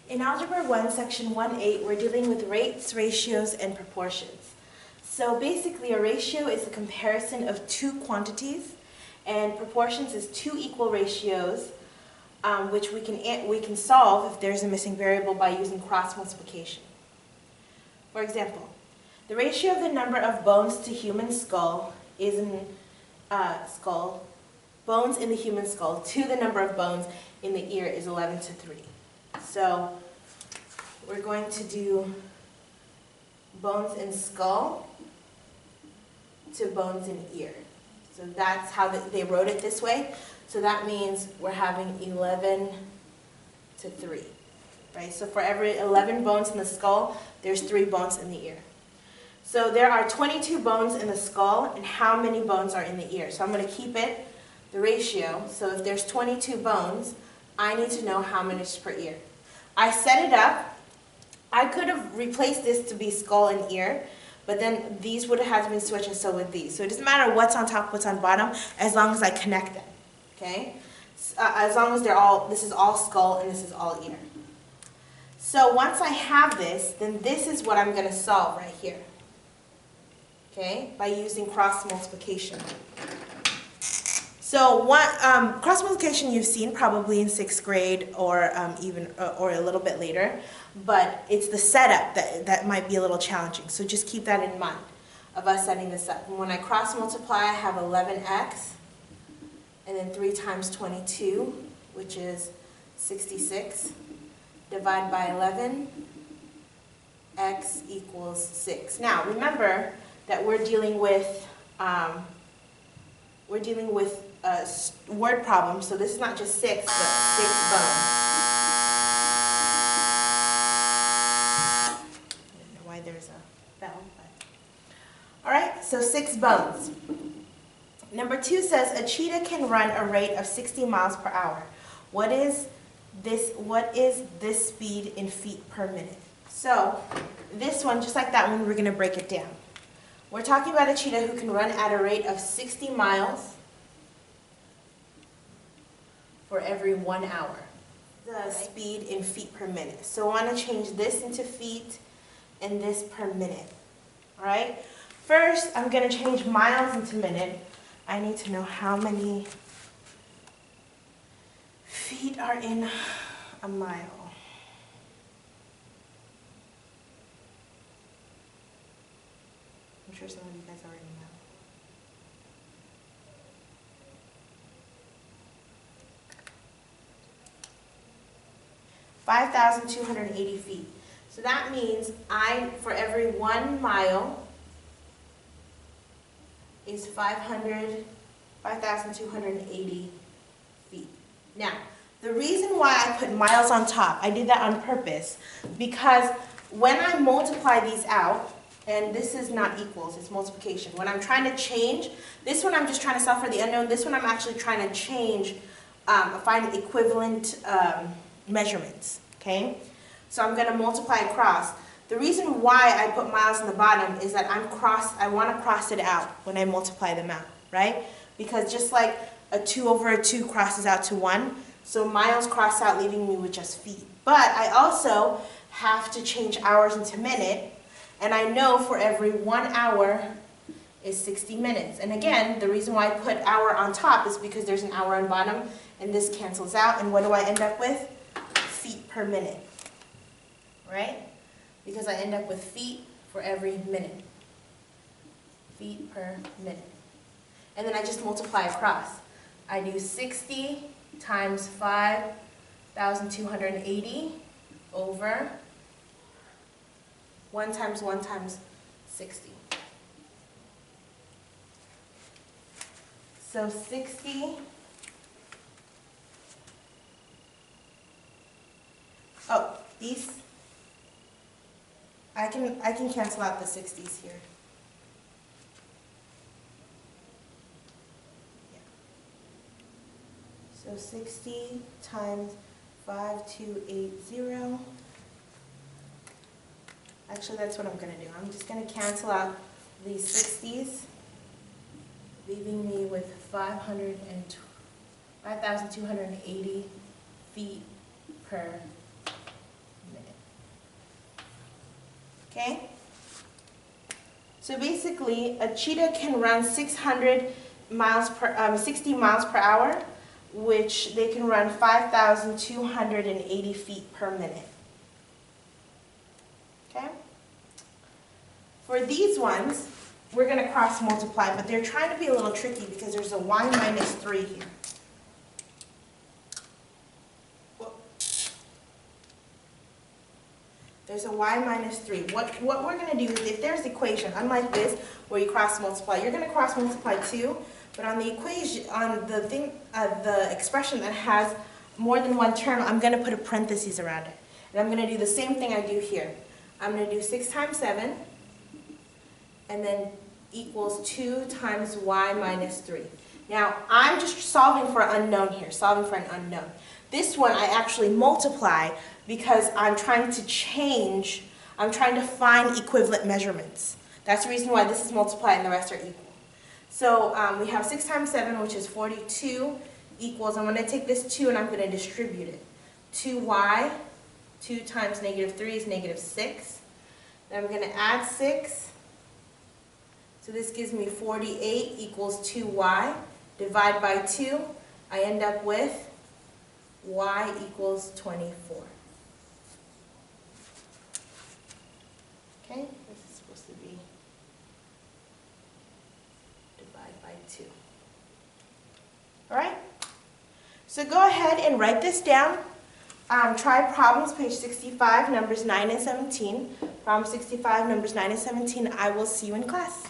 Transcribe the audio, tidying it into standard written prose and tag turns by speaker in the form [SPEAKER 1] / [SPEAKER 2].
[SPEAKER 1] In Algebra 1, Section 1.8, we're dealing with rates, ratios, and proportions. So basically, a ratio is a comparison of two quantities, and proportions is two equal ratios, which we can solve if there's a missing variable by using cross multiplication. For example, the ratio of the number of bones to human skull is bones in the human skull to the number of bones in the ear is 11 to 3. So we're going to do bones in skull to bones in ear. So that's how they wrote it this way. So that means we're having 11 to 3, right? So for every 11 bones in the skull, there's 3 bones in the ear. So there are 22 bones in the skull, and how many bones are in the ear? So I'm going to keep it, the ratio. So if there's 22 bones, I need to know how many is per ear. I set it up. I could have replaced this to be skull and ear, but then these would have had to be switched, and so would these. So it doesn't matter what's on top, what's on bottom, as long as I connect them. Okay? As long as this is all skull and this is all ear. So once I have this, then this is what I'm going to solve right here. Okay? By using cross multiplication. So cross multiplication you've seen probably in 6th grade or or a little bit later, but it's the setup that might be a little challenging. So just keep that in mind of us setting this up. And when I cross multiply, I have 11x, and then 3 times 22, which is 66, divide by 11, x equals 6. Now remember that we're dealing with a word problem, so this is not just 6, but 6 bones. I don't know why there's a bell, but all right. So 6 bones. Number 2 says a cheetah can run a rate of 60 miles per hour. What is this speed in feet per minute? So this one, just like that one, we're going to break it down. We're talking about a cheetah who can run at a rate of 60 miles for every 1 hour. The speed in feet per minute. So I want to change this into feet and this per minute. All right? First, I'm going to change miles into minute. I need to know how many feet are in a mile. I'm sure some of you guys already know. (5,280 feet). So that means for every 1 mile is 5,280 feet. Now, the reason why I put miles on top, I did that on purpose, because when I multiply these out, and this is not equals, it's multiplication. When I'm trying to change, this one I'm just trying to solve for the unknown, this one I'm actually trying to change, find equivalent measurements, okay? So I'm going to multiply across. The reason why I put miles on the bottom is that I want to cross it out when I multiply them out, right? Because just like a 2 over a 2 crosses out to 1, so miles cross out, leaving me with just feet. But I also have to change hours into minute, and I know for every 1 hour is 60 minutes. And again, the reason why I put hour on top is because there's an hour on bottom, and this cancels out, and what do I end up with? Feet per minute, right? Because I end up with feet for every minute. Feet per minute. And then I just multiply across. I do 60 times 5,280 over 1 times 1 times 60. So 60. Oh, these. I can cancel out the 60s here. Yeah. So 60 times 5,280. Actually, that's what I'm going to do. I'm just going to cancel out these 60s, leaving me with 5,280 feet per Okay? So basically, a cheetah can run 60 miles per hour, which they can run 5,280 feet per minute. Okay? For these ones, we're going to cross multiply, but they're trying to be a little tricky because there's a y minus 3 here. There's a y minus 3. What we're going to do is, if there's an equation, unlike this, where you cross multiply, you're going to cross multiply 2, but on the equation, on the expression that has more than one term, I'm going to put a parenthesis around it. And I'm going to do the same thing I do here. I'm going to do 6 times 7, and then equals 2 times y minus 3. Now, I'm just solving for an unknown here, solving for an unknown. This one I actually multiply because I'm trying to find equivalent measurements. That's the reason why this is multiplied and the rest are equal. So we have 6 times 7, which is 42, equals, I'm going to take this 2 and I'm going to distribute it. 2y, 2 times negative 3 is negative 6. Then I'm going to add 6. So this gives me 48 equals 2y. Divide by 2, I end up with y equals 24. Okay, this is supposed to be divide by 2. All right, so go ahead and write this down. Try problems, page 65, numbers 9 and 17. Problem 65, numbers 9 and 17. I will see you in class.